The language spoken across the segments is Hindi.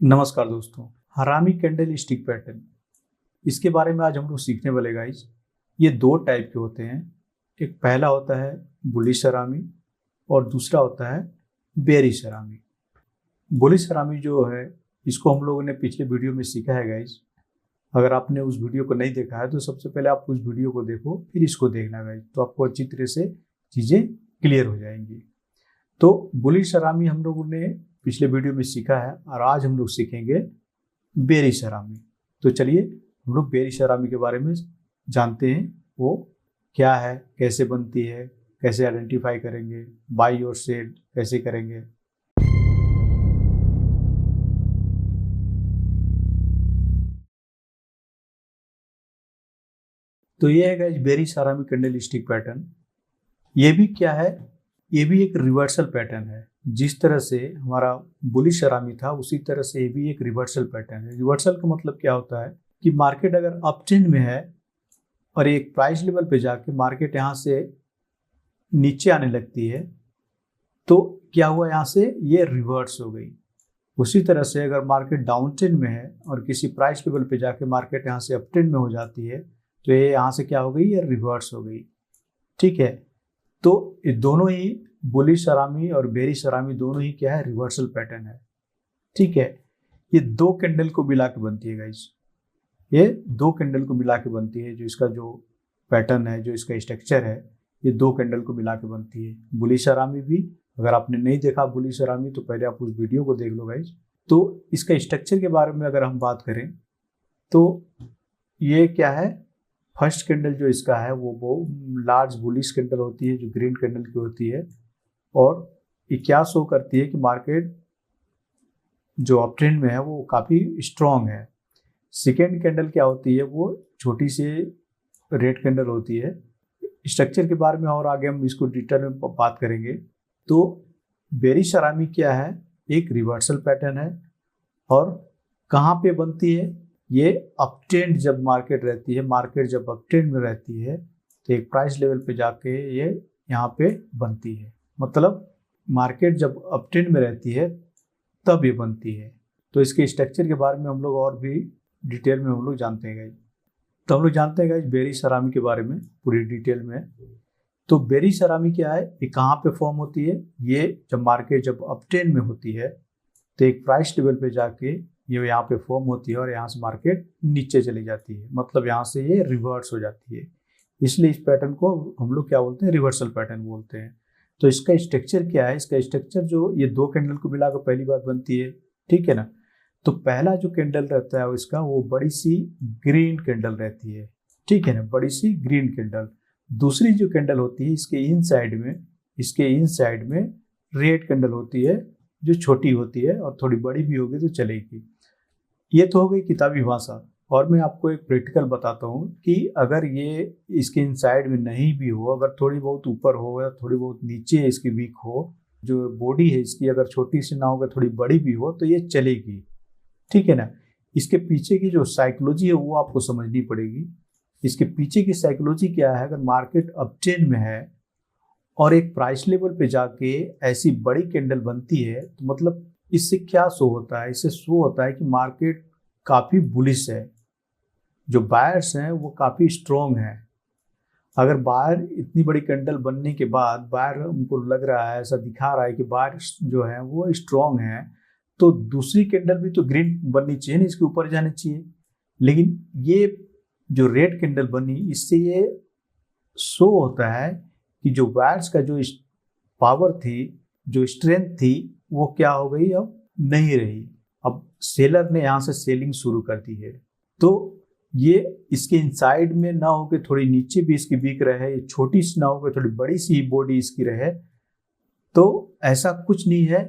नमस्कार दोस्तों। हरामी कैंडल स्टिक पैटर्न, इसके बारे में आज हम लोग सीखने वाले गाइस। ये दो टाइप के होते हैं। एक पहला होता है बुलिश हरामी और दूसरा होता है बेरिश हरामी। बुलिश हरामी जो है इसको हम लोगों ने पिछले वीडियो में सीखा है गाइस। अगर आपने उस वीडियो को नहीं देखा है तो सबसे पहले आप उस वीडियो को देखो, फिर इसको देखना गाइस, तो आपको अच्छी तरह से चीज़ें क्लियर हो जाएंगी। तो बुलिश हरामी हम लोगों ने पिछले वीडियो में सीखा है और आज हम लोग सीखेंगे बेरिश हरामी। तो चलिए हम लोग बेरिश हरामी के बारे में जानते हैं, वो क्या है, कैसे बनती है, कैसे आइडेंटिफाई करेंगे, बाई और सेल कैसे करेंगे। तो ये है गाइस बेरिश हरामी कैंडल स्टिक पैटर्न। ये भी क्या है, ये भी एक रिवर्सल पैटर्न है। जिस तरह से हमारा बुलिश हरामी था उसी तरह से ये भी एक रिवर्सल पैटर्न है। रिवर्सल का मतलब क्या होता है कि मार्केट अगर अप ट्रेंड में है और एक प्राइस लेवल पे जाके मार्केट यहाँ से नीचे आने लगती है तो क्या हुआ, यहाँ से ये रिवर्स हो गई। उसी तरह से अगर मार्केट डाउन ट्रेंड में है और किसी प्राइस लेवल पे जाके मार्केट यहाँ से अप ट्रेंड में हो जाती है तो ये यहाँ से क्या हो गई, ये रिवर्स हो गई। ठीक है, तो ये दोनों ही बुलिश हरामी और बेरिश हरामी दोनों ही क्या है, रिवर्सल पैटर्न है। ठीक है, ये दो कैंडल को मिला के बनती है गाइस। ये दो कैंडल को मिला के बनती है। जो इसका जो पैटर्न है, जो इसका स्ट्रक्चर है, ये दो कैंडल को मिला के बनती है। बुलिश हरामी भी, अगर आपने नहीं देखा बुलिश हरामी तो पहले आप उस वीडियो को देख लो गाइस। तो इसका स्ट्रक्चर के बारे में अगर हम बात करें तो ये क्या है, फर्स्ट कैंडल जो इसका है वो लार्ज बुलिश कैंडल होती है जो ग्रीन कैंडल की होती है, और ये क्या शो करती है कि मार्केट जो अप ट्रेंड में है वो काफ़ी स्ट्रॉन्ग है। सेकेंड कैंडल क्या होती है, वो छोटी सी रेड कैंडल होती है। स्ट्रक्चर के बारे में और आगे हम इसको डिटेल में बात करेंगे। तो बेरिश हरामी क्या है, एक रिवर्सल पैटर्न है और कहाँ पे बनती है, ये अप ट्रेंड जब मार्केट रहती है, मार्केट जब अप ट्रेंड में रहती है तो एक प्राइस लेवल पे जाके ये यहाँ पे बनती है। मतलब मार्केट जब अप ट्रेंड में रहती है तब ये बनती है। तो इसके स्ट्रक्चर के बारे में हम लोग और भी डिटेल में हम लोग जानते हैं गाइस। तो हम लोग जानते हैं गाइस बेरिश हरामी के बारे में पूरी डिटेल में। तो बेरिश हरामी क्या है, ये कहाँ पे फॉर्म होती है, ये जब मार्केट जब अप ट्रेंड में होती है तो एक प्राइस लेवल पे जाके ये यहाँ पे फॉर्म होती है और यहाँ से मार्केट नीचे चली जाती है। मतलब यहाँ से ये रिवर्स हो जाती है। इसलिए इस पैटर्न को हम लोग क्या बोलते हैं, रिवर्सल पैटर्न बोलते हैं। तो इसका स्ट्रक्चर क्या है, इसका स्ट्रक्चर जो ये दो कैंडल को मिलाकर पहली बार बनती है। ठीक है ना। तो पहला जो कैंडल रहता है इसका, वो बड़ी सी ग्रीन कैंडल रहती है। ठीक है ना, बड़ी सी ग्रीन कैंडल। दूसरी जो कैंडल होती है इसके इन साइड में रेड कैंडल होती है जो छोटी होती है, और थोड़ी बड़ी भी होगी तो चलेगी। ये तो हो गई किताबी भाषा। और मैं आपको एक प्रैक्टिकल बताता हूँ कि अगर ये इसके इनसाइड में नहीं भी हो, अगर थोड़ी बहुत ऊपर हो या थोड़ी बहुत नीचे इसकी वीक हो, जो बॉडी है इसकी अगर छोटी सी ना हो, थोड़ी बड़ी भी हो तो ये चलेगी। ठीक है ना। इसके पीछे की जो साइकोलॉजी है वो आपको समझनी पड़ेगी। इसके पीछे की साइकोलॉजी क्या है, अगर मार्केट अप ट्रेंड में है और एक प्राइस लेवल पे जाके ऐसी बड़ी कैंडल बनती है तो मतलब इससे क्या शो होता है, इससे शो होता है कि मार्केट काफ़ी बुलिश है, जो बायर्स हैं वो काफ़ी स्ट्रॉन्ग हैं। अगर बायर इतनी बड़ी कैंडल बनने के बाद बायर उनको लग रहा है, ऐसा दिखा रहा है कि बायर जो है वो स्ट्रॉन्ग है, तो दूसरी कैंडल भी तो ग्रीन बननी चाहिए ना, इसके ऊपर जानी चाहिए। लेकिन ये जो रेड कैंडल बनी, इससे ये शो होता है कि जो बायर्स का जो पावर थी, जो स्ट्रेंथ थी, वो क्या हो गई, अब नहीं रही। अब सेलर ने यहाँ से सेलिंग शुरू कर दी है। तो ये इसके इनसाइड में ना हो के थोड़ी नीचे भी इसकी वीक रहे, ये छोटी सी ना हो के थोड़ी बड़ी सी बॉडी इसकी रहे, तो ऐसा कुछ नहीं है।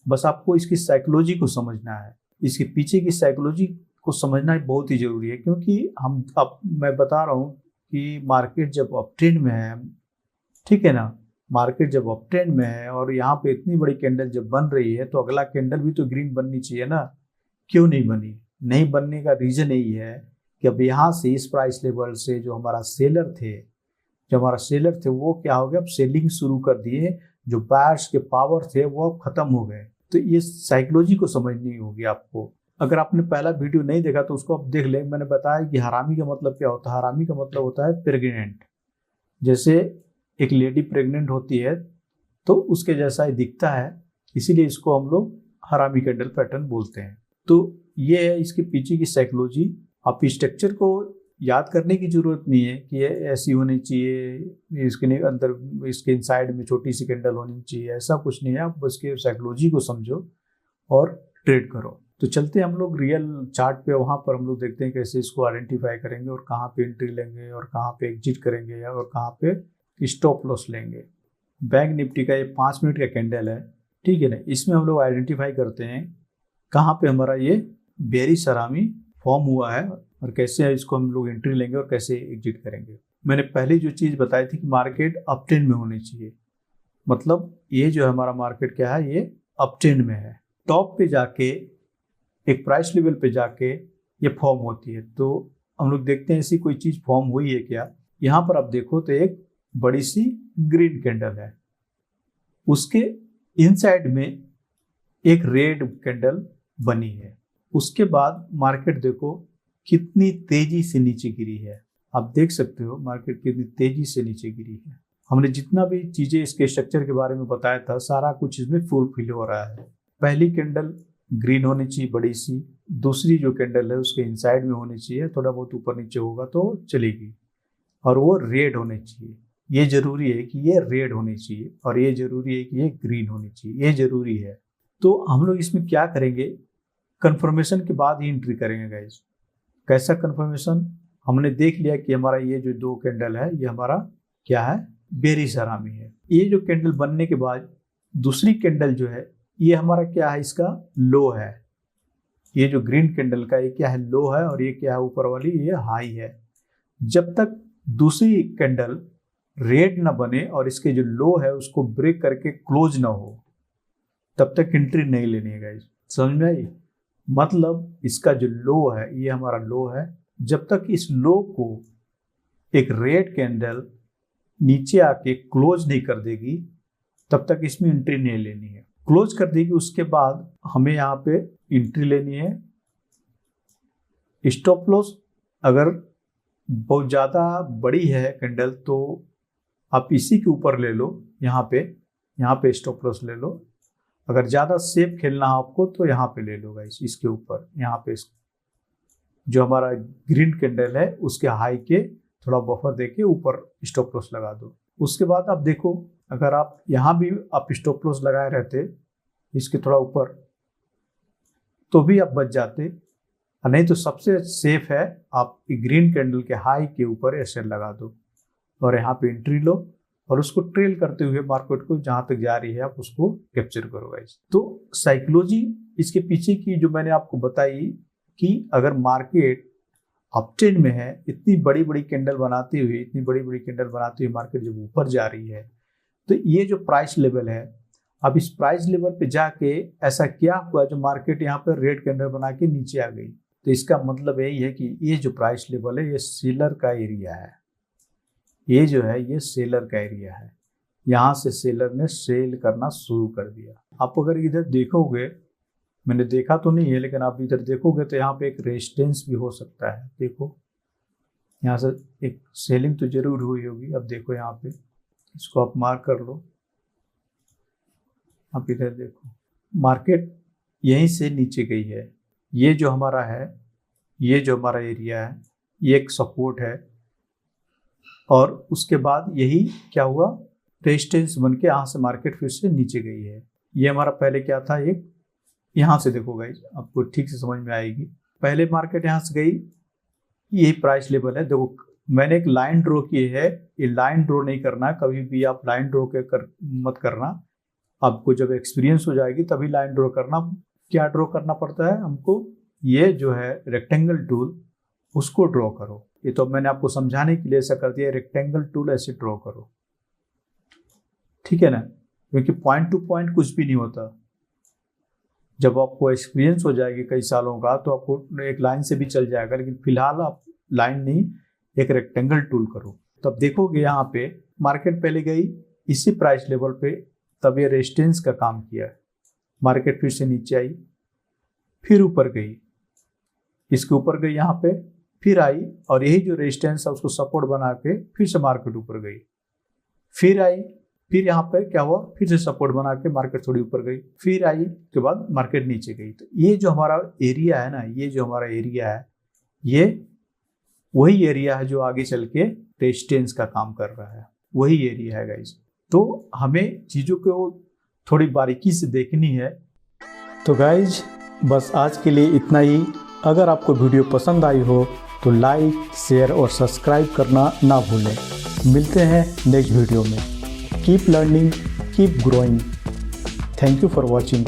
बस आपको इसकी साइकोलॉजी को समझना है, इसके पीछे की साइकोलॉजी को समझना बहुत ही जरूरी है। क्योंकि मैं बता रहा हूँ कि मार्केट जब अप ट्रेंड में है, ठीक है ना, मार्केट जब अप ट्रेंड में है और यहाँ पे इतनी बड़ी कैंडल जब बन रही है तो अगला कैंडल भी तो ग्रीन बननी चाहिए ना। क्यों नहीं बनी? नहीं बनने का रीजन यही है कि अब यहाँ से इस प्राइस लेवल से जो हमारा सेलर थे वो क्या हो गया, अब सेलिंग शुरू कर दिए। जो बायर्स के पावर थे वो अब खत्म हो गए। तो ये साइकोलॉजी को समझनी होगी आपको। अगर आपने पहला वीडियो नहीं देखा तो उसको आप देख लें। मैंने बताया कि हरामी का मतलब क्या होता है। हरामी का मतलब होता है प्रेग्नेंट। जैसे एक लेडी प्रेग्नेंट होती है तो उसके जैसा ही दिखता है, इसीलिए इसको हम लोग हरामी कैंडल पैटर्न बोलते हैं। तो ये है इसके पीछे की साइकोलॉजी। आप स्ट्रक्चर को याद करने की जरूरत नहीं है कि ये ऐसी होनी चाहिए, इसके अंदर इसके इनसाइड में छोटी सी कैंडल होनी चाहिए, ऐसा कुछ नहीं है। आप बस के साइकोलॉजी को समझो और ट्रेड करो। तो चलते हम लोग रियल चार्ट पे, वहाँ पर हम लोग देखते हैं कैसे इसको आइडेंटिफाई करेंगे और कहाँ पे एंट्री लेंगे और कहाँ पे एग्जिट करेंगे और कहाँ पे स्टॉप लॉस लेंगे। बैंक निफ्टी का ये 5 मिनट का कैंडल है, ठीक है ना। इसमें हम लोग आइडेंटिफाई करते हैं कहाँ पे हमारा ये बेयरिश हरामी फॉर्म हुआ है और कैसे इसको हम लोग एंट्री लेंगे और कैसे एग्जिट करेंगे। मैंने पहले जो चीज़ बताई थी कि मार्केट अप ट्रेंड में होनी चाहिए, मतलब ये जो है हमारा मार्केट क्या है, ये अप ट्रेंड में है। टॉप पे जाके एक प्राइस लेवल पे जाके ये फॉर्म होती है। तो हम लोग देखते हैं ऐसी कोई चीज़ फॉर्म हुई है क्या। यहाँ पर आप देखो तो एक बड़ी सी ग्रीन कैंडल है, उसके इनसाइड में एक रेड कैंडल बनी है। उसके बाद मार्केट देखो कितनी तेजी से नीचे गिरी है। आप देख सकते हो मार्केट कितनी तेजी से नीचे गिरी है। हमने जितना भी चीजें इसके स्ट्रक्चर के बारे में बताया था, सारा कुछ इसमें फुलफिल हो रहा है। पहली कैंडल ग्रीन होनी चाहिए बड़ी सी, दूसरी जो कैंडल है उसके इनसाइड में होनी चाहिए, थोड़ा बहुत ऊपर नीचे होगा तो चलेगी, और वो रेड होनी चाहिए। ये जरूरी है कि ये रेड होनी चाहिए और ये जरूरी है कि ये ग्रीन होनी चाहिए, ये जरूरी है। तो हम लोग इसमें क्या करेंगे, कंफर्मेशन के बाद ही एंट्री करेंगे गाइस। कैसा कंफर्मेशन, हमने देख लिया कि हमारा ये जो 2 कैंडल है ये हमारा क्या है, बेयरिश हरामी है। ये जो कैंडल बनने के बाद दूसरी कैंडल जो है ये हमारा क्या है, इसका लो है। ये जो ग्रीन कैंडल का ये क्या है, लो है, और ये क्या है ऊपर वाली ये हाई है। जब तक दूसरी कैंडल रेड ना बने और इसके जो लो है उसको ब्रेक करके क्लोज ना हो, तब तक एंट्री नहीं लेनी है गाइस। समझ में आई। मतलब इसका जो लो है ये हमारा लो है, जब तक इस लो को एक रेड कैंडल नीचे आके क्लोज नहीं कर देगी तब तक इसमें एंट्री नहीं लेनी है। क्लोज कर देगी उसके बाद हमें यहाँ पे एंट्री लेनी है। स्टॉप लॉस अगर बहुत ज़्यादा बड़ी है कैंडल तो आप इसी के ऊपर ले लो, यहाँ पे स्टॉप लॉस ले लो। अगर ज़्यादा सेफ खेलना है आपको तो यहाँ पे ले लो गाइस, इसके ऊपर यहाँ पे जो हमारा ग्रीन कैंडल है उसके हाई के थोड़ा बफर देके ऊपर स्टॉप लॉस लगा दो। उसके बाद आप देखो अगर आप यहाँ भी आप स्टॉप लॉस लगाए रहते इसके थोड़ा ऊपर तो भी आप बच जाते, नहीं तो सबसे सेफ है आप ग्रीन कैंडल के हाई के ऊपर ऐसे लगा दो और यहाँ पे एंट्री लो और उसको ट्रेल करते हुए मार्केट को जहाँ तक जा रही है आप उसको कैप्चर करो गाइस। तो साइकोलॉजी इसके पीछे की जो मैंने आपको बताई कि अगर मार्केट अप ट्रेंड में है, इतनी बड़ी बड़ी कैंडल बनाती हुई मार्केट जब ऊपर जा रही है तो ये जो प्राइस लेवल है, अब इस प्राइस लेवल पे जाके ऐसा क्या हुआ जो मार्केट यहाँ पर रेड कैंडल बना के नीचे आ गई। तो इसका मतलब यही है कि ये जो प्राइस लेवल है ये सेलर का एरिया है, ये जो है ये सेलर का एरिया है। यहाँ से सेलर ने सेल करना शुरू कर दिया। आप अगर इधर देखोगे, मैंने देखा तो नहीं है लेकिन आप इधर देखोगे तो यहाँ पे एक रेजिस्टेंस भी हो सकता है। देखो यहाँ से एक सेलिंग तो जरूर हुई होगी। अब देखो यहाँ पे इसको आप मार्क कर लो, आप इधर देखो मार्केट यहीं से नीचे गई है। ये जो हमारा है, ये जो हमारा एरिया है ये एक सपोर्ट है और उसके बाद यही क्या हुआ, रेजिस्टेंस बन के यहाँ से मार्केट फिर से नीचे गई है। ये हमारा पहले क्या था, एक यहाँ से देखो गाइस आपको ठीक से समझ में आएगी। पहले मार्केट यहाँ से गई, यही प्राइस लेवल है। देखो मैंने एक लाइन ड्रॉ की है, ये लाइन ड्रॉ नहीं करना है कभी भी, आप लाइन ड्रॉ मत करना। आपको जब एक्सपीरियंस हो जाएगी तभी लाइन ड्रॉ करना। क्या ड्रॉ करना पड़ता है हमको, ये जो है रेक्टेंगल टूल उसको ड्रॉ करो। ये तो मैंने आपको समझाने के लिए ऐसा कर दिया, रेक्टेंगल टूल ऐसे ड्रॉ करो, ठीक है ना, क्योंकि पॉइंट टू पॉइंट कुछ भी नहीं होता। जब आपको एक्सपीरियंस हो जाएगी कई सालों का तो आपको एक लाइन से भी चल जाएगा, लेकिन फिलहाल आप लाइन नहीं एक रेक्टेंगल टूल करो। तब देखोगे यहाँ पे मार्केट पहले गई इसी प्राइस लेवल पे, तब ये रेजिस्टेंस का काम किया, मार्केट फिर से नीचे आई, फिर ऊपर गई, इसके ऊपर गई यहाँ पे, फिर आई और यही जो रेजिस्टेंस है उसको सपोर्ट बना के फिर से मार्केट ऊपर गई, फिर आई, फिर यहाँ पर क्या हुआ, फिर से सपोर्ट बना के मार्केट थोड़ी ऊपर गई, फिर आई, उसके बाद मार्केट नीचे गई। तो ये जो हमारा एरिया है ना, ये जो हमारा एरिया है, ये वही एरिया है जो आगे चल के रेजिस्टेंस का काम कर रहा है, वही एरिया है गाइस। तो हमें चीज़ों को थोड़ी बारीकी से देखनी है। तो गाइज बस आज के लिए इतना ही। अगर आपको वीडियो पसंद आई हो तो लाइक, शेयर और सब्सक्राइब करना ना भूलें। मिलते हैं नेक्स्ट वीडियो में। Keep learning, keep growing. Thank you for watching.